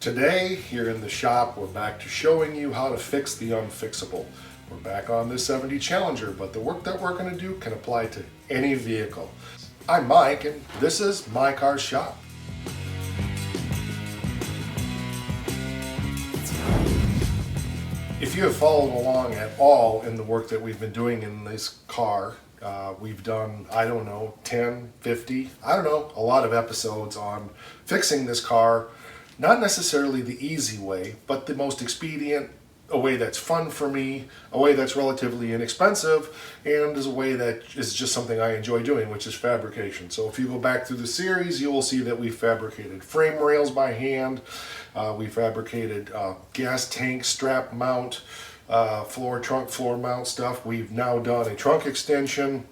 Today, here in the shop, we're back to showing you how to fix the unfixable. We're back on this 70 Challenger, but the work that we're going to do can apply to any vehicle. I'm Mike, and this is My Car Shop. If you have followed along at all in the work that we've been doing in this car, we've done, 10, 50, a lot of episodes on fixing this car. Not necessarily the easy way, but the most expedient, a way that's fun for me, a way that's relatively inexpensive, and is a way that is just something I enjoy doing, which is fabrication. So if you go back through the series, you will see that we fabricated frame rails by hand, we fabricated gas tank strap mount, trunk floor mount stuff. We've now done a trunk extension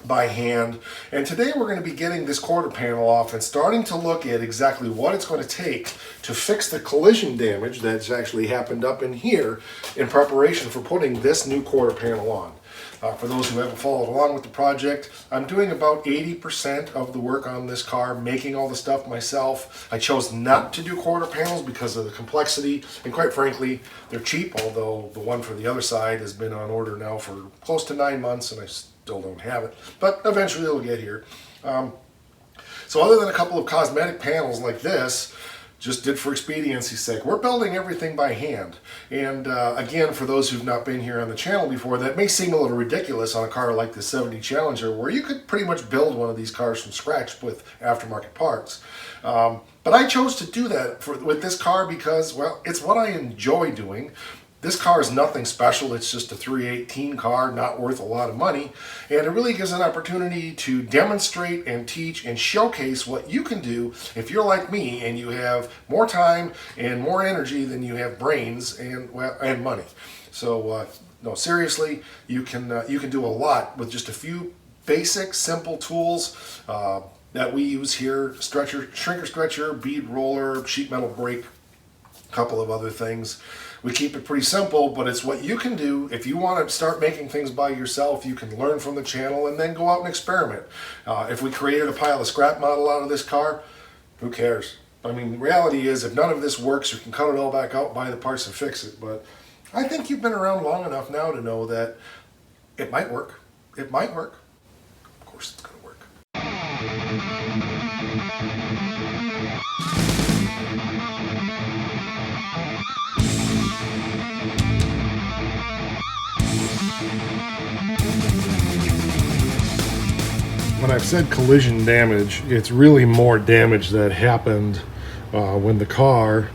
by hand, and today we're going to be getting this quarter panel off and starting to look at exactly what it's going to take to fix the collision damage that's actually happened up in here in preparation for putting this new quarter panel on. For those who haven't followed along with the project, I'm doing about 80% of the work on this car, making all the stuff myself. I chose not to do quarter panels because of the complexity, and quite frankly, they're cheap, although the one for the other side has been on order now for close to 9 months, and I still don't have it, but eventually it'll get here. So other than a couple of cosmetic panels like this, just did for expediency's sake, we're building everything by hand. And again, for those who've not been here on the channel before, that may seem a little ridiculous on a car like the 70 Challenger, where you could pretty much build one of these cars from scratch with aftermarket parts. But I chose to do that with this car because, well, it's what I enjoy doing. This car is nothing special. It's just a 318 car, not worth a lot of money. And it really gives an opportunity to demonstrate and teach and showcase what you can do if you're like me and you have more time and more energy than you have brains and money. So no, seriously, you can do a lot with just a few basic, simple tools that we use here: shrinker stretcher, bead roller, sheet metal brake, a couple of other things. We keep it pretty simple, but it's what you can do. If you want to start making things by yourself, you can learn from the channel and then go out and experiment. If we created a pile of scrap metal out of this car, who cares? I mean, the reality is, if none of this works, you can cut it all back out, buy the parts and fix it. But I think you've been around long enough now to know that it might work. It might work. Of course it's going to work. When I've said collision damage, it's really more damage that happened when the car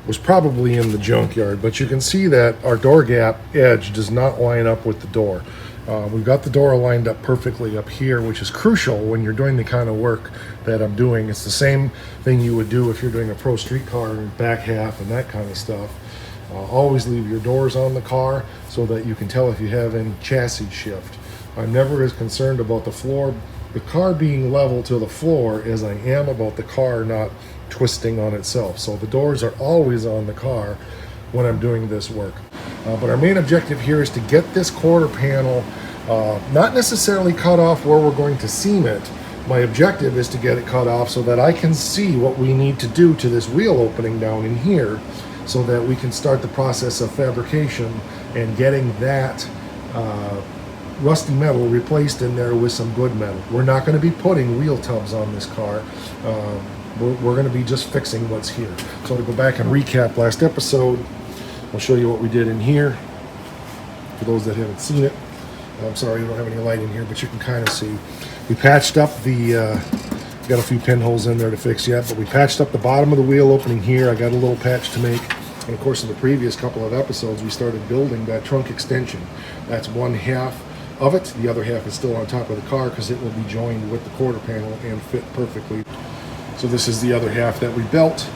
was probably in the junkyard. But you can see that our door gap edge does not line up with the door. We've got the door lined up perfectly up here, which is crucial when you're doing the kind of work that I'm doing. It's the same thing you would do if you're doing a pro street car back half and that kind of stuff. Always leave your doors on the car so that you can tell if you have any chassis shift. I'm never as concerned about the car being level to the floor as I am about the car not twisting on itself. So the doors are always on the car when I'm doing this work. But our main objective here is to get this quarter panel not necessarily cut off where we're going to seam it. My objective is to get it cut off so that I can see what we need to do to this wheel opening down in here so that we can start the process of fabrication and getting that rusty metal replaced in there with some good metal. We're not going to be putting wheel tubs on this car. We're going to be just fixing what's here. So to go back and recap last episode, I'll show you what we did in here for those that haven't seen it. I'm sorry, we don't have any light in here, but you can kind of see. We patched up got a few pinholes in there to fix yet, but we patched up the bottom of the wheel opening here. I got a little patch to make. And of course, in the previous couple of episodes, we started building that trunk extension. That's one half of it. The other half is still on top of the car because it will be joined with the quarter panel and fit perfectly. So this is the other half that we built.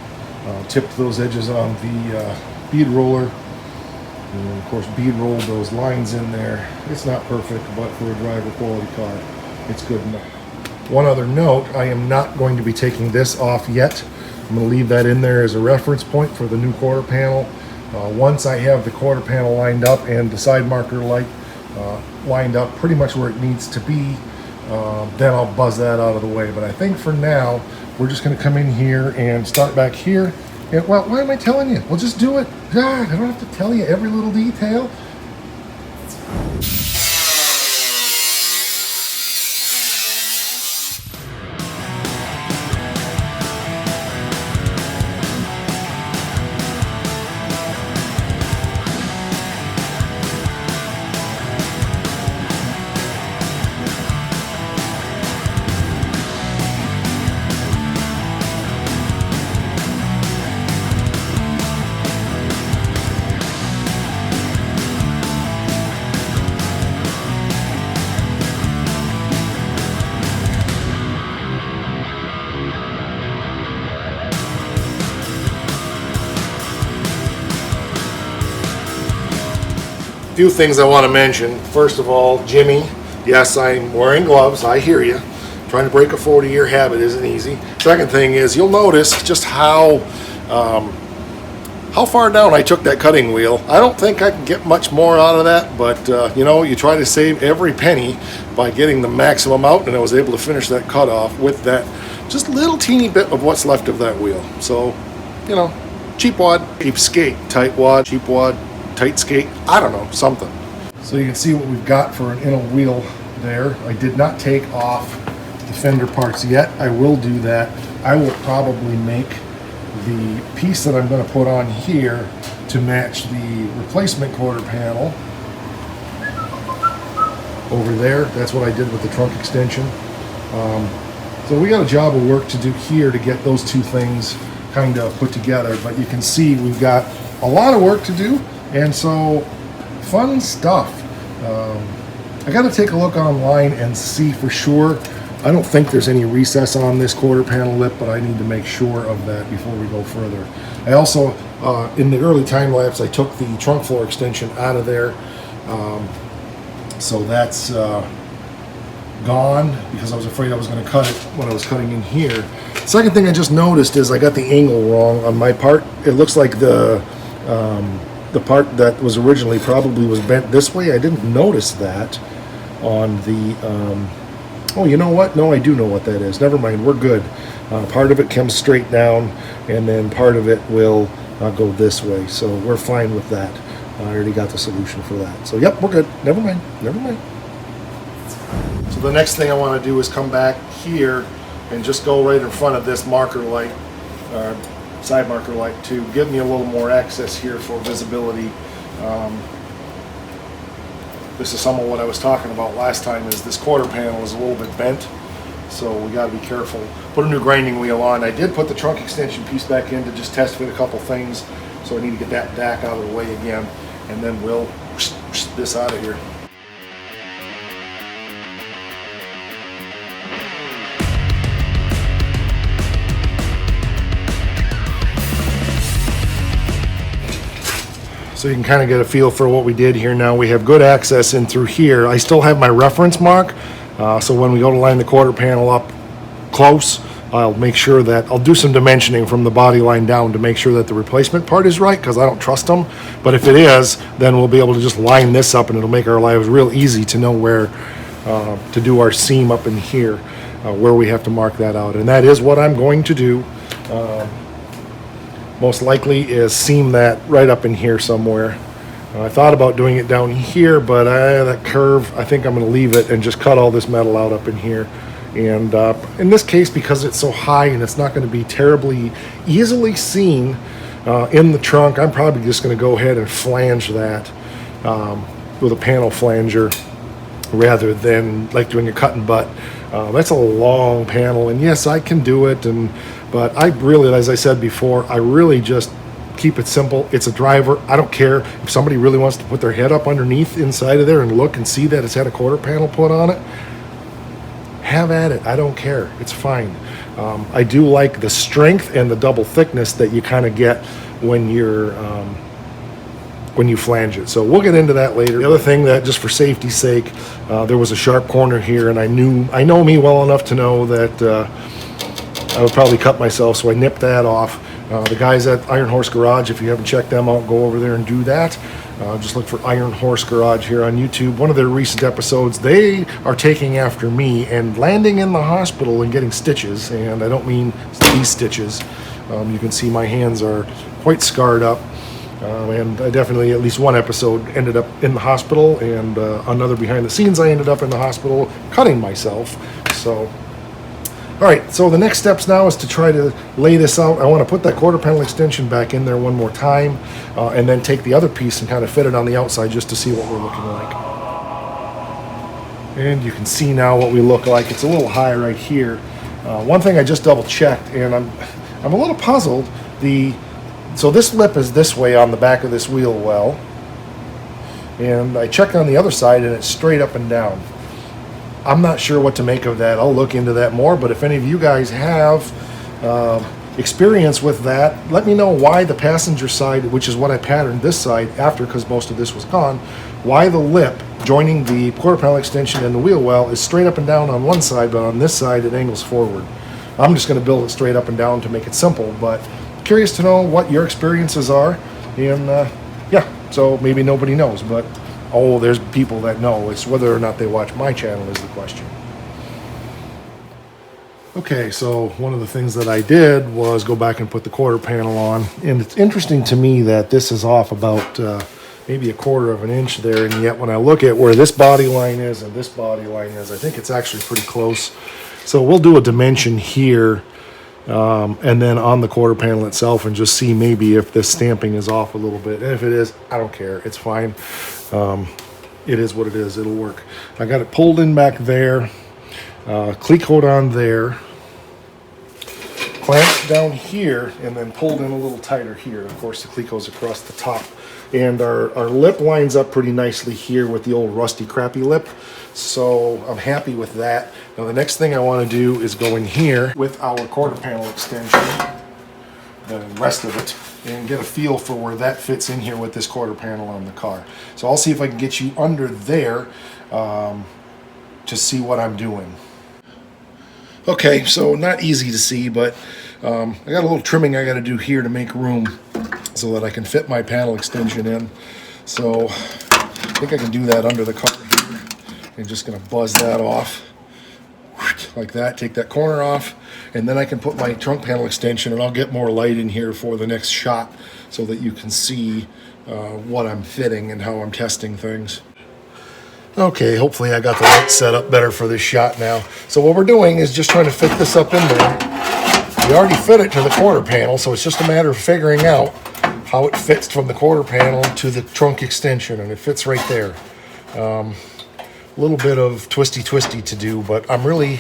Tipped those edges on the bead roller, and of course bead rolled those lines in there. It's not perfect, but for a driver quality car, it's good enough. One other note, I am not going to be taking this off yet. I'm going to leave that in there as a reference point for the new quarter panel. Once I have the quarter panel lined up and the side marker light lined up pretty much where it needs to be, then I'll buzz that out of the way. But I think for now, we're just going to come in here and start back here Yeah, well, why am I telling you? Well, just do it. God, I don't have to tell you every little detail. Few things I want to mention. First of all, Jimmy, yes, I'm wearing gloves. I hear you. Trying to break a 40-year habit isn't easy. Second thing is, you'll notice just how far down I took that cutting wheel. I don't think I can get much more out of that, but you know, you try to save every penny by getting the maximum out, and I was able to finish that cut off with that just little teeny bit of what's left of that wheel. So, you know, cheap wad, cheap skate, tight wad, cheap wad, tight skate, I don't know, something. So you can see what we've got for an inner wheel there. I did not take off the fender parts yet. I will do that. I will probably make the piece that I'm going to put on here to match the replacement quarter panel over there. That's what I did with the trunk extension. So we got a job of work to do here to get those two things kind of put together, but you can see we've got a lot of work to do. And so, fun stuff. I got to take a look online and see for sure. I don't think there's any recess on this quarter panel lip, but I need to make sure of that before we go further. I also, in the early time lapse, I took the trunk floor extension out of there. So that's gone because I was afraid I was going to cut it when I was cutting in here. Second thing I just noticed is I got the angle wrong on my part. It looks like the part that was originally probably was bent this way. I didn't notice that on the oh, you know what? No, I do know what that is. Never mind, we're good. Part of it comes straight down, and then part of it will go this way, so we're fine with that. I already got the solution for that, so yep, we're good. Never mind. So the next thing I want to do is come back here and just go right in front of this marker light, side marker light, to give me a little more access here for visibility. This is some of what I was talking about last time, is this quarter panel is a little bit bent, so we got to be careful. Put a new grinding wheel on. I did put the trunk extension piece back in to just test fit a couple things, so I need to get that back out of the way again, and then we'll this out of here. So you can kind of get a feel for what we did here. Now we have good access in through here. I still have my reference mark, so when we go to line the quarter panel up close, I'll make sure that I'll do some dimensioning from the body line down to make sure that the replacement part is right, because I don't trust them. But if it is, then we'll be able to just line this up, and it'll make our lives real easy to know where to do our seam up in here, where we have to mark that out. And that is what I'm going to do. Most likely is seam that right up in here somewhere. I thought about doing it down here, but that curve, I think I'm going to leave it and just cut all this metal out up in here. And in this case, because it's so high and it's not going to be terribly easily seen in the trunk, I'm probably just going to go ahead and flange that with a panel flanger rather than like doing a cut and butt. That's a long panel, and yes, I can do it, but I really, as I said before, I really just keep it simple. It's a driver. I don't care if somebody really wants to put their head up underneath inside of there and look and see that it's had a quarter panel put on it. Have at it. I don't care. It's fine. I do like the strength and the double thickness that you kind of get when you're when you flange it. So we'll get into that later. The other thing that, just for safety's sake, there was a sharp corner here, and I know me well enough to know that I would probably cut myself, so I nipped that off. The guys at Iron Horse Garage, if you haven't checked them out, go over there and do that. Just look for Iron Horse Garage here on YouTube. One of their recent episodes, they are taking after me and landing in the hospital and getting stitches, and I don't mean these stitches. You can see my hands are quite scarred up. And I definitely, at least one episode, ended up in the hospital, and another behind the scenes, I ended up in the hospital cutting myself. So, all right, so the next steps now is to try to lay this out. I want to put that quarter panel extension back in there one more time, and then take the other piece and kind of fit it on the outside just to see what we're looking like. And you can see now what we look like. It's a little high right here. One thing I just double checked, and I'm a little puzzled. So this lip is this way on the back of this wheel well, and I checked on the other side and it's straight up and down. I'm not sure what to make of that. I'll look into that more, but if any of you guys have experience with that, let me know why the passenger side, which is what I patterned this side after because most of this was gone, why the lip joining the quarter panel extension and the wheel well is straight up and down on one side, but on this side it angles forward. I'm just going to build it straight up and down to make it simple, but curious to know what your experiences are. And yeah, so maybe nobody knows, but oh, there's people that know. It's whether or not they watch my channel is the question. Okay, so one of the things that I did was go back and put the quarter panel on, and it's interesting to me that this is off about maybe 1/4 of an inch there, and yet when I look at where this body line is and this body line is, I think it's actually pretty close. So we'll do a dimension here, and then on the quarter panel itself, and just see maybe if this stamping is off a little bit. And if it is, I don't care, it's fine. It is what it is, it'll work. I got it pulled in back there, cleat coat on there, clamped down here, and then pulled in a little tighter here. Of course, the cleat goes across the top. And our lip lines up pretty nicely here with the old rusty crappy lip. So I'm happy with that. Now the next thing I want to do is go in here with our quarter panel extension, the rest of it, and get a feel for where that fits in here with this quarter panel on the car. So I'll see if I can get you under there to see what I'm doing. Okay, so not easy to see, but I got a little trimming I got to do here to make room so that I can fit my panel extension in. So I think I can do that under the car here. I'm just going to buzz that off like that, take that corner off, and then I can put my trunk panel extension, and I'll get more light in here for the next shot so that you can see what I'm fitting and how I'm testing things. Okay, hopefully I got the light set up better for this shot now. So what we're doing is just trying to fit this up in there. We already fit it to the quarter panel, so it's just a matter of figuring out how it fits from the quarter panel to the trunk extension, and it fits right there. A little bit of twisty to do, but I'm really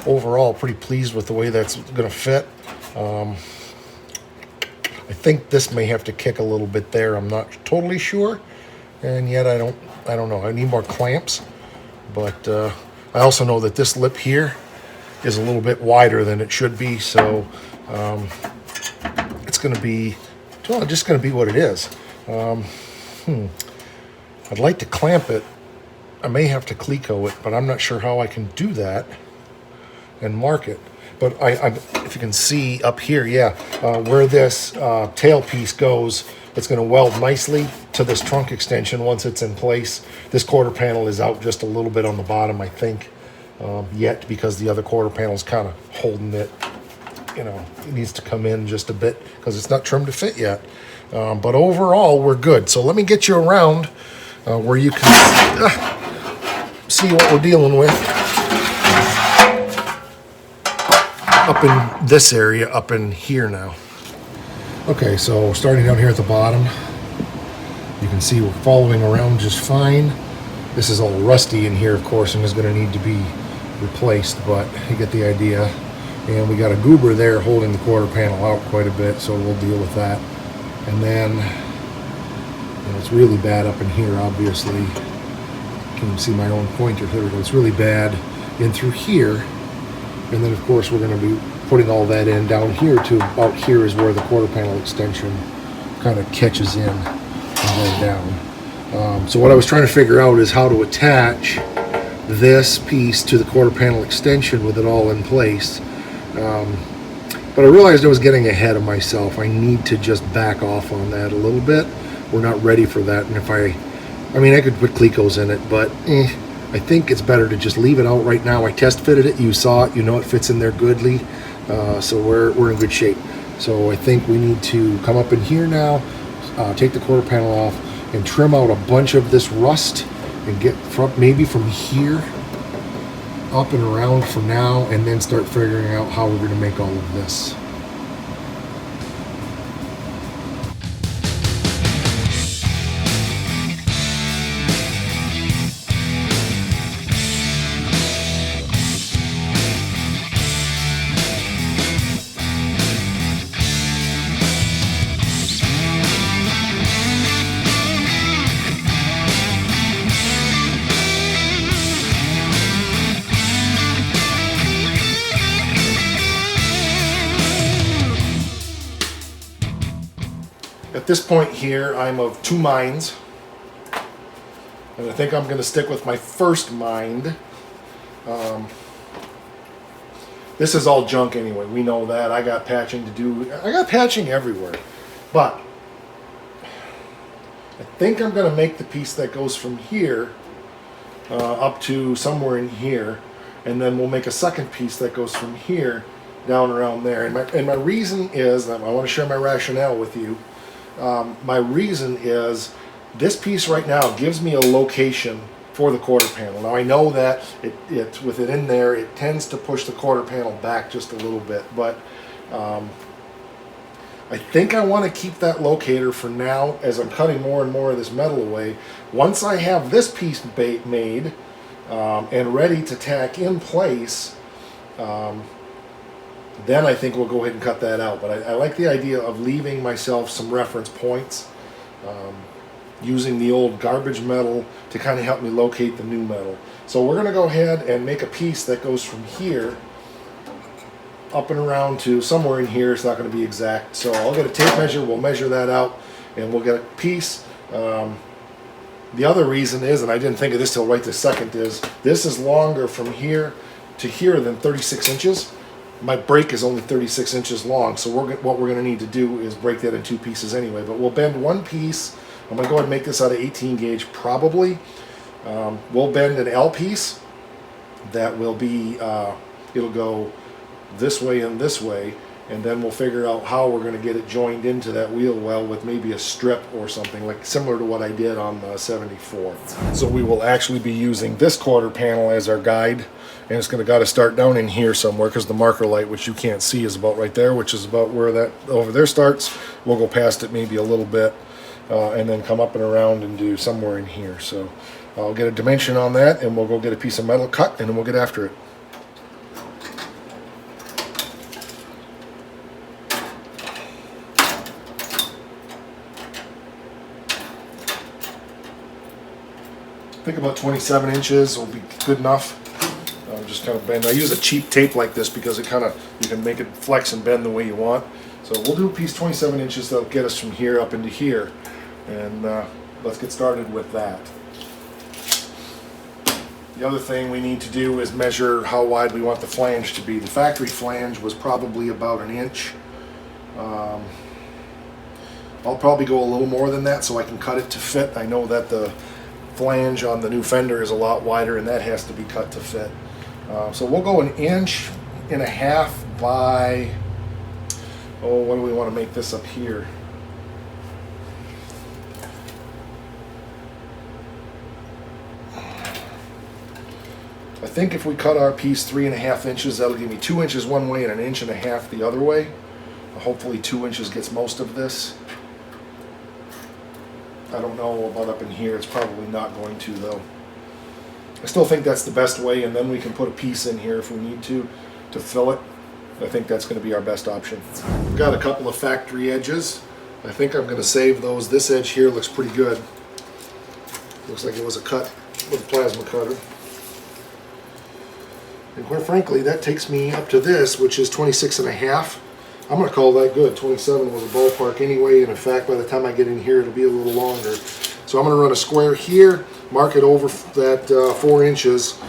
overall pretty pleased with the way that's going to fit. I think this may have to kick a little bit there. I'm not totally sure, and yet I don't know. I need more clamps, but I also know that this lip here is a little bit wider than it should be, so it's going to be, well, just going to be what it is. I'd like to clamp it. I may have to cleco it, but I'm not sure how I can do that and mark it. But if you can see up here, yeah, where this tail piece goes, it's going to weld nicely to this trunk extension once it's in place. This quarter panel is out just a little bit on the bottom, I think, yet, because the other quarter panel is kind of holding it. You know, it needs to come in just a bit because it's not trimmed to fit yet. But overall, we're good. So let me get you around where you can see what we're dealing with. Up in this area, up in here now. Okay, so starting down here at the bottom, you can see we're following around just fine. This is all rusty in here, of course, and is going to need to be replaced, but you get the idea. And we got a goober there holding the quarter panel out quite a bit, so we'll deal with that. And then, you know, it's really bad up in here, obviously. Can you see my own pointer? There we go. It's really bad in through here. And then, of course, we're going to be putting all that in down here to about here is where the quarter panel extension kind of catches in and then down. So what I was trying to figure out is how to attach this piece to the quarter panel extension with it all in place. But I realized I was getting ahead of myself. I need to just back off on that a little bit. We're not ready for that. And if I mean, I could put clecos in it, but I think it's better to just leave it out right now. I test fitted it. You saw it. You know it fits in there goodly. So we're in good shape. So I think we need to come up in here now, take the quarter panel off, and trim out a bunch of this rust and get maybe from here up and around for now, and then start figuring out how we're going to make all of this. At this point here, I'm of two minds, and I think I'm going to stick with my first mind. This is all junk anyway. We know that. I got patching to do. I got patching everywhere, but I think I'm going to make the piece that goes from here up to somewhere in here, and then we'll make a second piece that goes from here down around there. And my reason is, I want to share my rationale with you. My reason is this piece right now gives me a location for the quarter panel. Now I know that it with it in there, it tends to push the quarter panel back just a little bit, but I think I want to keep that locator for now as I'm cutting more and more of this metal away. Once I have this piece made and ready to tack in place, then I think we'll go ahead and cut that out. But I like the idea of leaving myself some reference points, using the old garbage metal to kind of help me locate the new metal. So we're going to go ahead and make a piece that goes from here up and around to somewhere in here. It's not going to be exact. So I'll get a tape measure, we'll measure that out, and we'll get a piece. The other reason is, and I didn't think of this till right this second, is this is longer from here to here than 36 inches. My break is only 36 inches long, so what we're going to need to do is break that in two pieces anyway. But we'll bend one piece. I'm going to go ahead and make this out of 18 gauge probably. We'll bend an L piece that will be, it'll go this way and this way, and then we'll figure out how we're going to get it joined into that wheel well with maybe a strip or something, like similar to what I did on the 74. So we will actually be using this quarter panel as our guide, and it's going to start down in here somewhere, because the marker light, which you can't see, is about right there, which is about where that over there starts. We'll go past it maybe a little bit, and then come up and around and do somewhere in here. So I'll get a dimension on that, and we'll go get a piece of metal cut, and then we'll get after it. I think about 27 inches will be good enough. Just kind of bend. I use a cheap tape like this because you can make it flex and bend the way you want. So we'll do a piece 27 inches that'll get us from here up into here, and let's get started with that. The other thing we need to do is measure how wide we want the flange to be. The factory flange was probably about an inch. I'll probably go a little more than that so I can cut it to fit. I know that the flange on the new fender is a lot wider, and that has to be cut to fit. So we'll go 1.5 inches by, what do we want to make this up here? I think if we cut our piece 3.5 inches, that'll give me 2 inches one way and 1.5 inches the other way. Hopefully 2 inches gets most of this. I don't know about up in here. It's probably not going to, though. I still think that's the best way, and then we can put a piece in here if we need to fill it. I think that's going to be our best option. We've got a couple of factory edges. I think I'm going to save those. This edge here looks pretty good. Looks like it was a cut with a plasma cutter. And quite frankly, that takes me up to this, which is 26.5. I'm going to call that good. 27 was a ballpark anyway, and in fact, by the time I get in here, it'll be a little longer. So I'm going to run a square here, mark it over that 4 inches,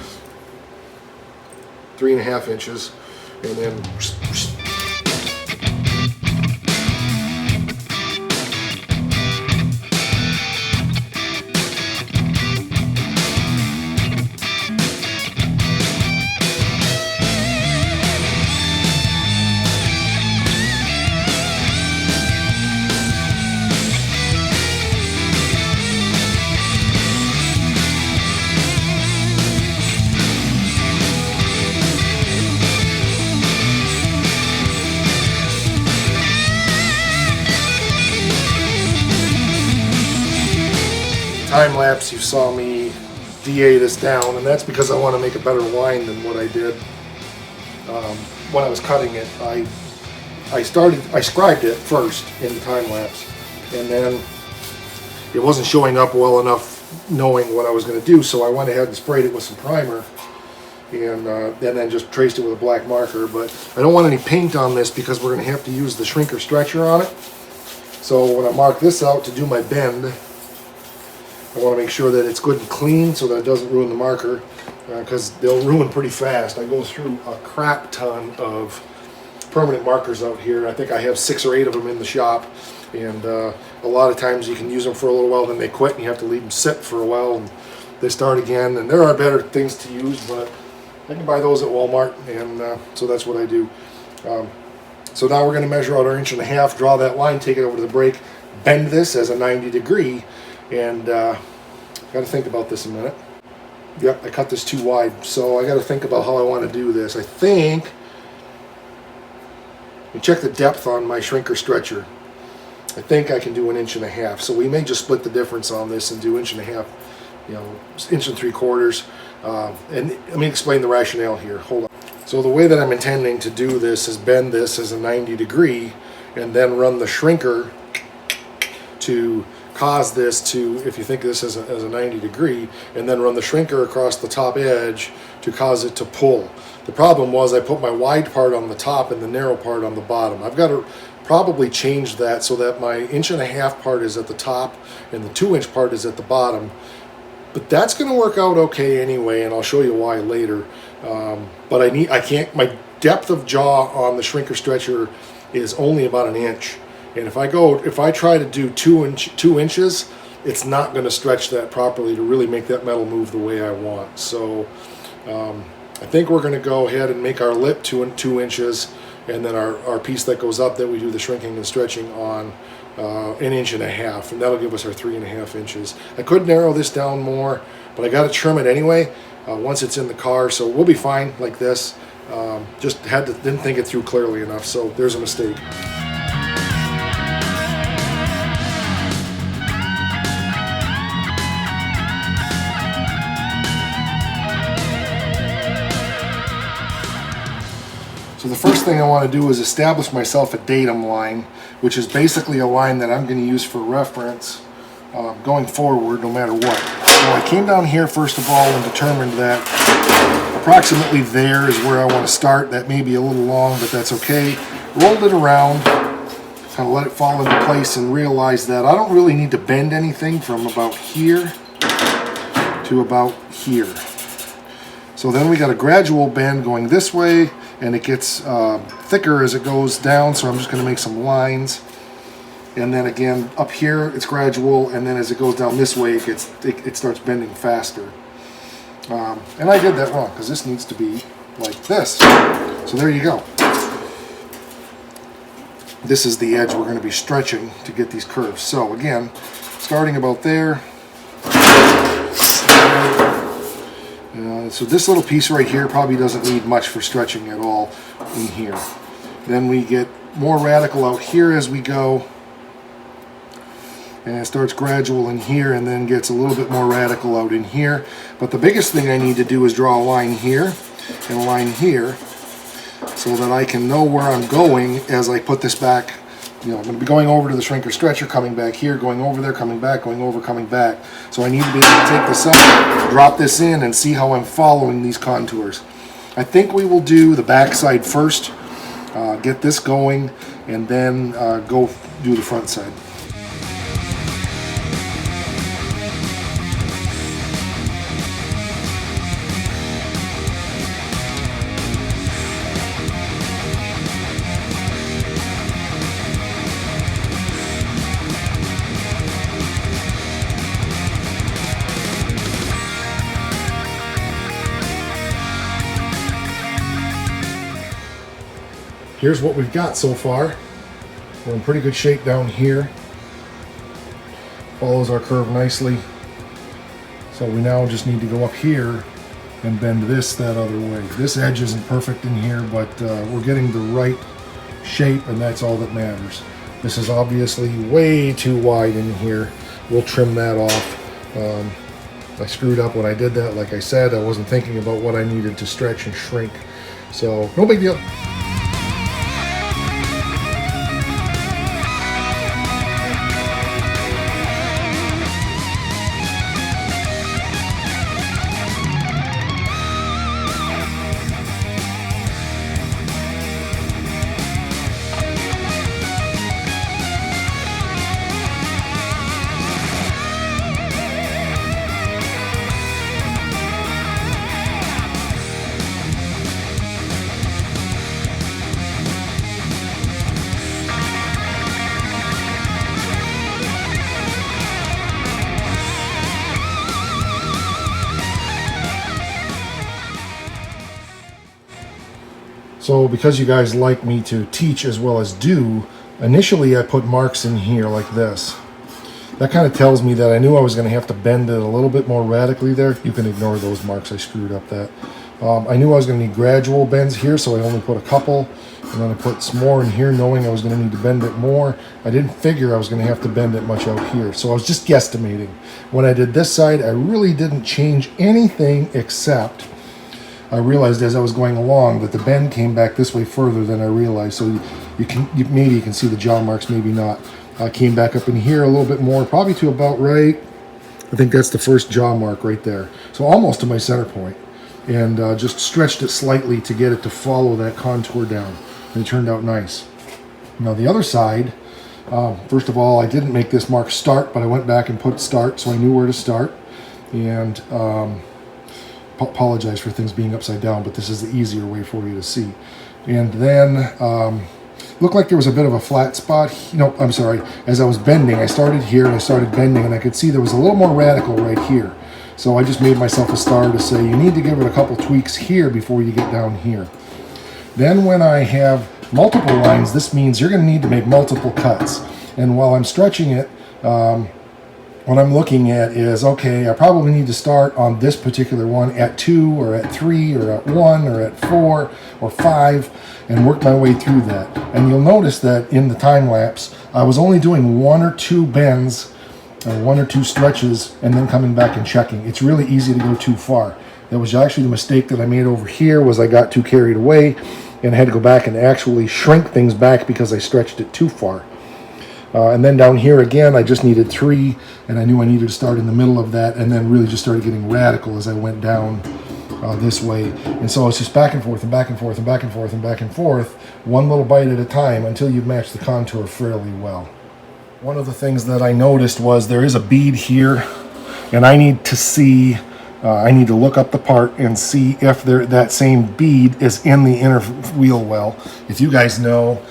3.5 inches, and then time lapse, you saw me DA this down, and that's because I want to make a better line than what I did when I was cutting it. I scribed it first in the time lapse, and then it wasn't showing up well enough knowing what I was going to do, so I went ahead and sprayed it with some primer, and then just traced it with a black marker. But I don't want any paint on this because we're going to have to use the shrinker stretcher on it. So when I mark this out to do my bend, I want to make sure that it's good and clean so that it doesn't ruin the marker, because they'll ruin pretty fast. I go through a crap ton of permanent markers out here. I think I have 6 or 8 of them in the shop, and a lot of times you can use them for a little while, then they quit and you have to leave them sit for a while and they start again. And there are better things to use, but I can buy those at Walmart, and so that's what I do. So now we're going to measure out our 1.5 inch, draw that line, take it over to the brake, bend this as a 90 degree, and got to think about this a minute. Yep, I cut this too wide, so I got to think about how I want to do this. I think, you check the depth on my shrinker stretcher. I think I can do 1.5 inches, so we may just split the difference on this and do 1.5 inches, 1 3/4. And let me explain the rationale here. Hold on. So the way that I'm intending to do this is bend this as a 90 degree and then run the shrinker to cause this to, if you think this as a 90 degree, and then run the shrinker across the top edge to cause it to pull. The problem was I put my wide part on the top and the narrow part on the bottom. I've got to probably change that so that my 1.5 inch part is at the top and the 2 inch part is at the bottom. But that's going to work out okay anyway, and I'll show you why later. But my depth of jaw on the shrinker stretcher is only about 1 inch. And if I try to do 2 inches, it's not going to stretch that properly to really make that metal move the way I want. So I think we're going to go ahead and make our lip 2 inches, and then our piece that goes up that we do the shrinking and stretching on 1.5 inches, and that'll give us our 3.5 inches. I could narrow this down more, but I got to trim it anyway once it's in the car, so we'll be fine like this. Just didn't think it through clearly enough, so there's a mistake. So the first thing I want to do is establish myself a datum line, which is basically a line that I'm going to use for reference going forward no matter what. So I came down here first of all and determined that approximately there is where I want to start. That may be a little long, but that's okay. Rolled it around, kind of let it fall into place, and realized that I don't really need to bend anything from about here to about here. So then we got a gradual bend going this way, and it gets thicker as it goes down, so I'm just going to make some lines. And then again up here it's gradual, and then as it goes down this way it starts bending faster. And I did that wrong because this needs to be like this. So there you go. This is the edge we're going to be stretching to get these curves. So again, starting about there. So this little piece right here probably doesn't need much for stretching at all in here. Then we get more radical out here as we go, and it starts gradual in here and then gets a little bit more radical out in here. But the biggest thing I need to do is draw a line here and a line here so that I can know where I'm going as I put this back. I'm going to be going over to the shrinker stretcher, coming back here, going over there, coming back, going over, coming back. So I need to be able to take this up, drop this in, and see how I'm following these contours. I think we will do the back side first, get this going, and then go do the front side. Here's what we've got so far. We're in pretty good shape down here. Follows our curve nicely. So we now just need to go up here and bend this that other way. This edge isn't perfect in here, but we're getting the right shape, and that's all that matters. This is obviously way too wide in here. We'll trim that off I screwed up when I did that. Like I said, I wasn't thinking about what I needed to stretch and shrink. So no big deal. So because you guys like me to teach as well as do, initially I put marks in here like this. That kind of tells me that I knew I was going to have to bend it a little bit more radically there. You can ignore those marks, I screwed up that. I knew I was going to need gradual bends here, so I only put a couple. And then I put some more in here knowing I was going to need to bend it more. I didn't figure I was going to have to bend it much out here, so I was just guesstimating. When I did this side, I really didn't change anything except I realized as I was going along that the bend came back this way further than I realized. So maybe you can see the jaw marks, maybe not. I came back up in here a little bit more, probably to about right. I think that's the first jaw mark right there. So almost to my center point. And just stretched it slightly to get it to follow that contour down. And it turned out nice. Now the other side, first of all, I didn't make this mark start, but I went back and put start so I knew where to start. And apologize for things being upside down, but this is the easier way for you to see. And then looked like there was a bit of a flat spot. No, I'm sorry. As I was bending, I started here and I started bending, and I could see there was a little more radical right here. So I just made myself a star to say you need to give it a couple tweaks here before you get down here. Then when I have multiple lines, this means you're going to need to make multiple cuts. And while I'm stretching it, what I'm looking at is, okay, I probably need to start on this particular one at 2 or at 3 or at 1 or at 4 or 5 and work my way through that. And you'll notice that in the time lapse, I was only doing 1 or 2 bends, 1 or 2 stretches, and then coming back and checking. It's really easy to go too far. That was actually the mistake that I made over here, was I got too carried away and I had to go back and actually shrink things back because I stretched it too far. And then down here again, I just needed 3, and I knew I needed to start in the middle of that, and then really just started getting radical as I went down this way. And so it's just back and forth and back and forth and back and forth and back and forth, one little bite at a time until you've matched the contour fairly well. One of the things that I noticed was there is a bead here, and I need to see, I need to look up the part and see if that same bead is in the inner wheel well. If you guys know,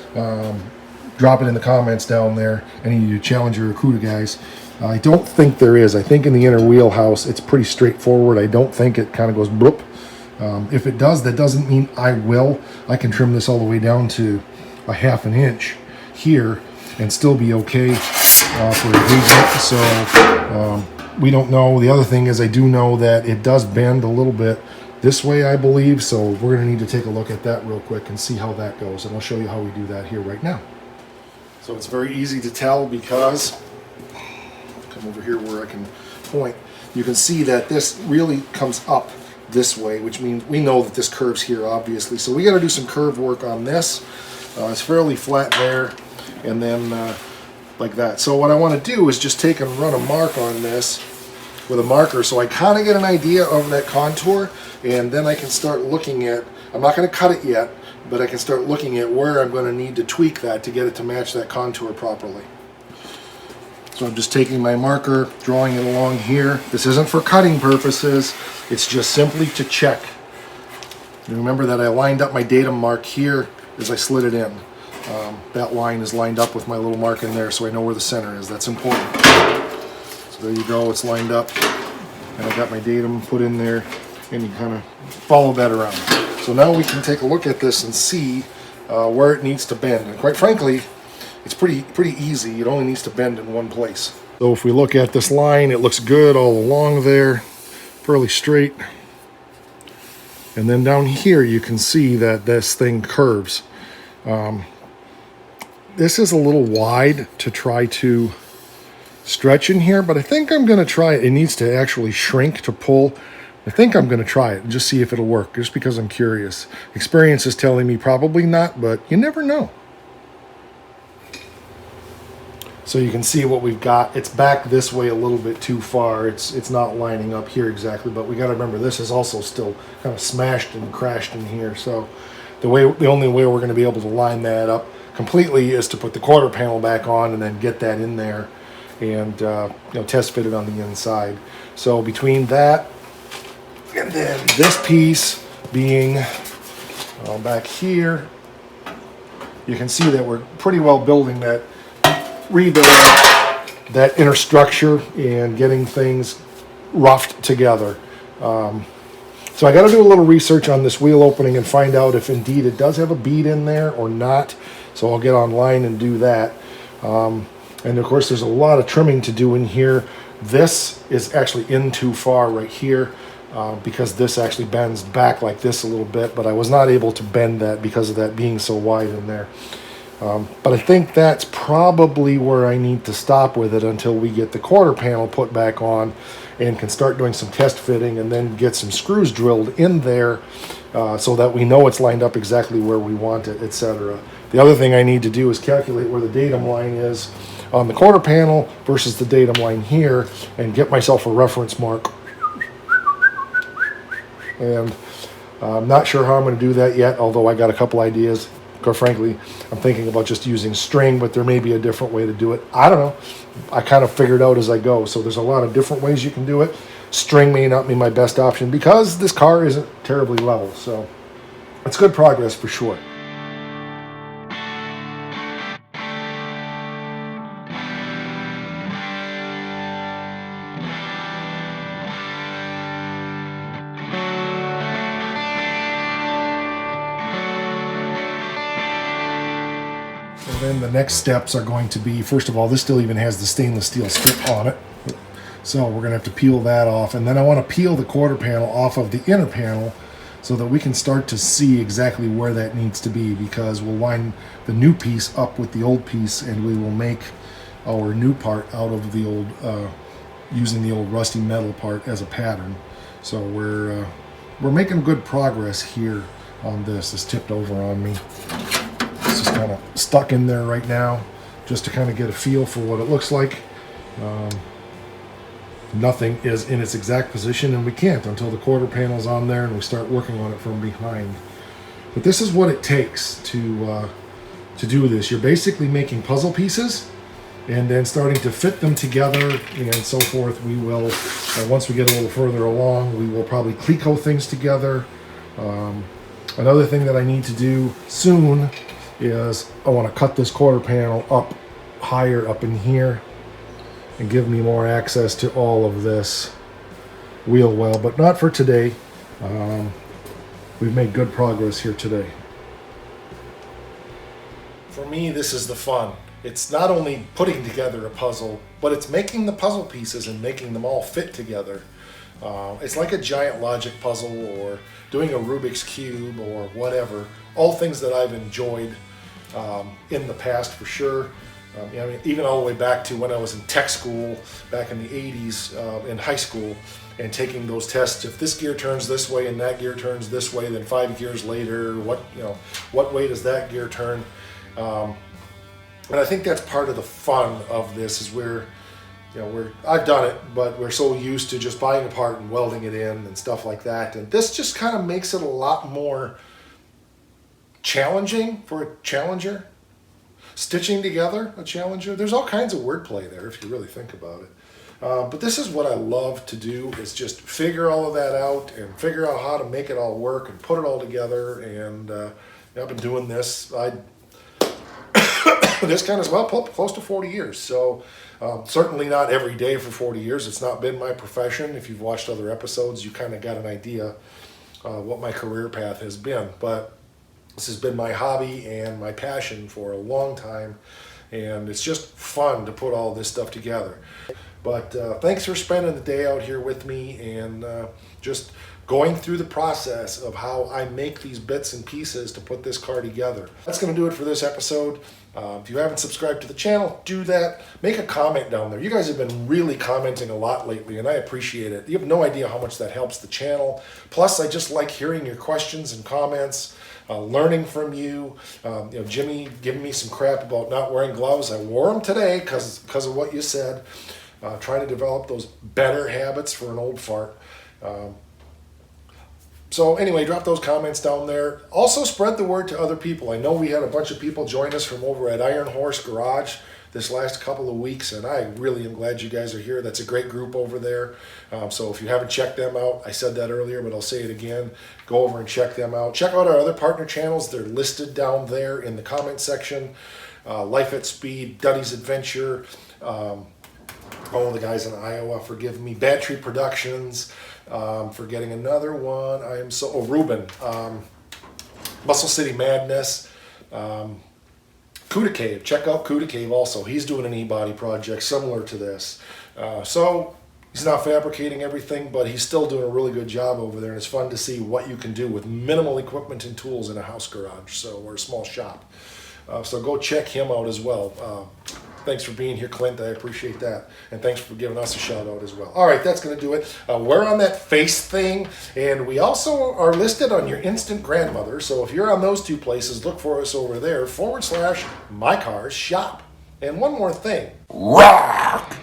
drop it in the comments down there. Any of you Challenger or CUDA guys. I don't think there is. I think in the inner wheelhouse it's pretty straightforward. I don't think it kind of goes bloop. If it does, that doesn't mean I will. I can trim this all the way down to a 1/2 inch here and still be okay for engagement. So we don't know. The other thing is I do know that it does bend a little bit this way, I believe. So we're going to need to take a look at that real quick and see how that goes. And I'll show you how we do that here right now. So it's very easy to tell because, come over here where I can point, you can see that this really comes up this way, which means we know that this curves here, obviously. So we got to do some curve work on this. It's fairly flat there, and then like that. So what I want to do is just take and run a mark on this with a marker so I kind of get an idea of that contour, and then I can start looking at, I'm not going to cut it yet, but I can start looking at where I'm going to need to tweak that to get it to match that contour properly. So I'm just taking my marker, drawing it along here. This isn't for cutting purposes, it's just simply to check. And remember that I lined up my datum mark here as I slid it in. That line is lined up with my little mark in there, so I know where the center is. That's important. So there you go, it's lined up. And I got my datum put in there, and you kind of follow that around. So now we can take a look at this and see where it needs to bend. And quite frankly, it's pretty easy. It only needs to bend in one place. So if we look at this line, it looks good all along there, fairly straight. And then down here, you can see that this thing curves. This is a little wide to try to stretch in here, but I think I'm going to try it. It needs to actually shrink to pull. I think I'm going to try it and just see if it'll work, just because I'm curious. Experience is telling me probably not, but you never know. So you can see what we've got. It's back this way a little bit too far. It's not lining up here exactly, but we got to remember this is also still kind of smashed and crashed in here. So the only way we're going to be able to line that up completely is to put the quarter panel back on and then get that in there and test fit it on the inside. So between that and then this piece being back here, you can see that we're pretty well building that, rebuilding that inner structure and getting things roughed together. So I got to do a little research on this wheel opening and find out if indeed it does have a bead in there or not. So I'll get online and do that. And of course there's a lot of trimming to do in here. This is actually in too far right here because this actually bends back like this a little bit, but I was not able to bend that because of that being so wide in there. But I think that's probably where I need to stop with it until we get the quarter panel put back on and can start doing some test fitting and then get some screws drilled in there so that we know it's lined up exactly where we want it, etc. The other thing I need to do is calculate where the datum line is on the quarter panel versus the datum line here and get myself a reference mark. And I'm not sure how I'm going to do that yet, although I got a couple ideas. Quite frankly, I'm thinking about just using string, but there may be a different way to do it. I don't know. I kind of figured out as I go. So there's a lot of different ways you can do it. String may not be my best option because this car isn't terribly level. So it's good progress for sure. Then the next steps are going to be, first of all, this still even has the stainless steel strip on it. So we're going to have to peel that off. And then I want to peel the quarter panel off of the inner panel so that we can start to see exactly where that needs to be, because we'll line the new piece up with the old piece and we will make our new part out of the old, using the old rusty metal part as a pattern. So we're making good progress here on this. This tipped over on me. It's just kind of stuck in there right now just to kind of get a feel for what it looks like. Nothing is in its exact position, and we can't until the quarter panel's on there and we start working on it from behind. But this is what it takes to do this. You're basically making puzzle pieces and then starting to fit them together and so forth. We will, once we get a little further along, we will probably Cleco things together. Another thing that I need to do soon is I want to cut this quarter panel up higher up in here and give me more access to all of this wheel well, but not for today. We've made good progress here today. For me, this is the fun. It's not only putting together a puzzle, but it's making the puzzle pieces and making them all fit together. It's like a giant logic puzzle or doing a Rubik's Cube or whatever. All things that I've enjoyed in the past for sure. I mean, even all the way back to when I was in tech school back in the 80s in high school and taking those tests. If this gear turns this way and that gear turns this way, then 5 gears later, what way does that gear turn? And I think that's part of the fun of this is I've done it, but we're so used to just buying a part and welding it in and stuff like that. And this just kind of makes it a lot more challenging for a challenger. Stitching together a challenger. There's all kinds of wordplay there if you really think about it. But this is what I love to do, is just figure all of that out and figure out how to make it all work and put it all together. And I've been doing this, this kind of, well, close to 40 years. So certainly not every day for 40 years. It's not been my profession. If you've watched other episodes, you kind of got an idea what my career path has been. But this has been my hobby and my passion for a long time, and it's just fun to put all this stuff together. But thanks for spending the day out here with me and just going through the process of how I make these bits and pieces to put this car together. That's going to do it for this episode. If you haven't subscribed to the channel, do that. Make a comment down there. You guys have been really commenting a lot lately, and I appreciate it. You have no idea how much that helps the channel. Plus, I just like hearing your questions and comments, learning from you. Jimmy giving me some crap about not wearing gloves. I wore them today because of what you said. Trying to develop those better habits for an old fart. So anyway, drop those comments down there. Also spread the word to other people. I know we had a bunch of people join us from over at Iron Horse Garage this last couple of weeks, and I really am glad you guys are here. That's a great group over there. So if you haven't checked them out, I said that earlier, but I'll say it again. Go over and check them out. Check out our other partner channels. They're listed down there in the comment section. Life at Speed, Duddy's Adventure, the guys in Iowa, forgive me. Bad Tree Productions, forgetting another one. Ruben, Muscle City Madness, Cuda Cave. Check out Cuda Cave also. He's doing an e-body project similar to this. So he's not fabricating everything, but he's still doing a really good job over there, and it's fun to see what you can do with minimal equipment and tools in a house garage, or a small shop. So go check him out as well. Thanks for being here, Clint. I appreciate that. And thanks for giving us a shout out as well. All right, that's going to do it. We're on that face thing, and we also are listed on your Instant Grandmother. So if you're on those two places, look for us over there, /MyCarsShop. And one more thing. Rock!